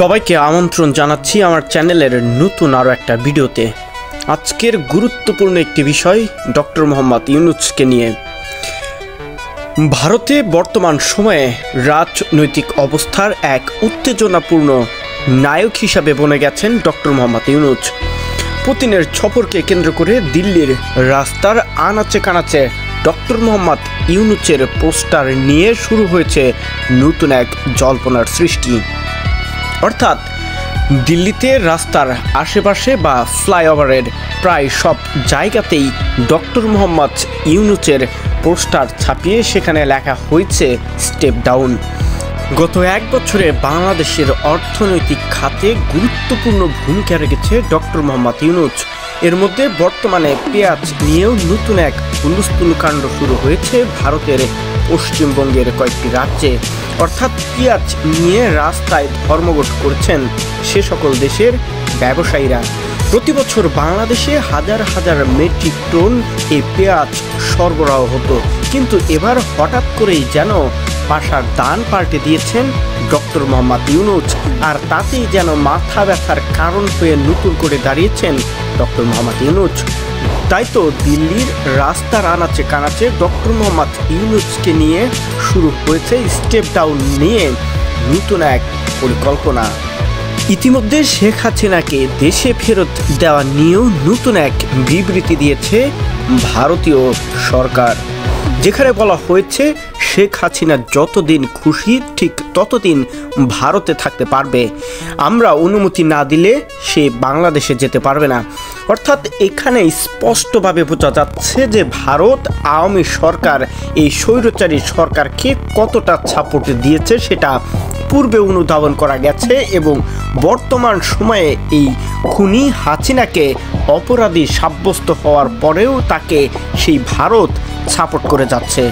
সবাইকে আমন্ত্রণ জানাচ্ছি আমার চ্যানেলের নতুন আরও একটা ভিডিওতে। আজকের গুরুত্বপূর্ণ একটি বিষয় ডক্টর মোহাম্মদ ইউনূসকে নিয়ে। ভারতে বর্তমান সময়ে রাজনৈতিক অবস্থার এক উত্তেজনাপূর্ণ নায়ক হিসাবে বনে গেছেন ডক্টর মোহাম্মদ ইউনূস। পুতিনের সফরকে কেন্দ্র করে দিল্লির রাস্তার আনাচে কানাচে ডক্টর মোহাম্মদ ইউনূসের পোস্টার নিয়ে শুরু হয়েছে নতুন এক জল্পনার সৃষ্টি। অর্থাৎ দিল্লিতে রাস্তার আশেপাশে বা ফ্লাইওভারের প্রায় সব জায়গাতেই ডক্টর মোহাম্মদ ইউনূসের পোস্টার ছাপিয়ে সেখানে লেখা হয়েছে স্টেপ ডাউন। গত এক বছরে বাংলাদেশের অর্থনৈতিক খাতে গুরুত্বপূর্ণ ভূমিকা রেখেছে ডক্টর মোহাম্মদ ইউনূস। এর মধ্যে বর্তমানে পেঁয়াজ নিয়েও নতুন এক হুলস্থুল কাণ্ড শুরু হয়েছে ভারতের পশ্চিমবঙ্গের কয়েকটি রাজ্যে। অর্থাৎ পেঁয়াজ নিয়ে রাস্তায় ধর্মঘট করছেন সে সকল দেশের ব্যবসায়ীরা। প্রতি বছর বাংলাদেশে হাজার হাজার মেট্রিক টন এই পেঁয়াজ সরবরাহ হতো, কিন্তু এবার হঠাৎ করেই যেন পাশার দান পাল্টে দিয়েছেন ডক্টর মোহাম্মদ ইউনূস, আর তাতেই যেন মাথা ব্যথার কারণ হয়ে নতুন করে দাঁড়িয়েছেন ডক্টর মোহাম্মদ ইউনূস। তাই তো দিল্লির রাস্তার আনাচে কানাচে ডক্টর মোহাম্মদ ইউনূসকে নিয়ে শুরু হয়েছে স্টেপ ডাউন নিয়ে নতুন এক পরিকল্পনা। ইতিমধ্যে শেখ হাসিনাকে দেশে ফেরত দেওয়া নিয়েও নতুন এক বিবৃতি দিয়েছে ভারতীয় সরকার, যেখানে বলা হয়েছে শেখ হাসিনা যতদিন খুশি ঠিক ততদিন ভারতে থাকতে পারবে, আমরা অনুমতি না দিলে সে বাংলাদেশে যেতে পারবে না। অর্থাৎ এখানে স্পষ্টভাবে বোঝা যাচ্ছে যে ভারত আওয়ামী সরকার এই স্বৈরাচারী সরকারকে কতটা সাপোর্ট দিয়েছে সেটা পূর্বে অনুধাবন করা গেছে, এবং বর্তমান সময়ে এই খুনি হাসিনাকে অপরাধী সাব্যস্ত হওয়ার পরেও তাকে সেই ভারত সাপোর্ট করে যাচ্ছে।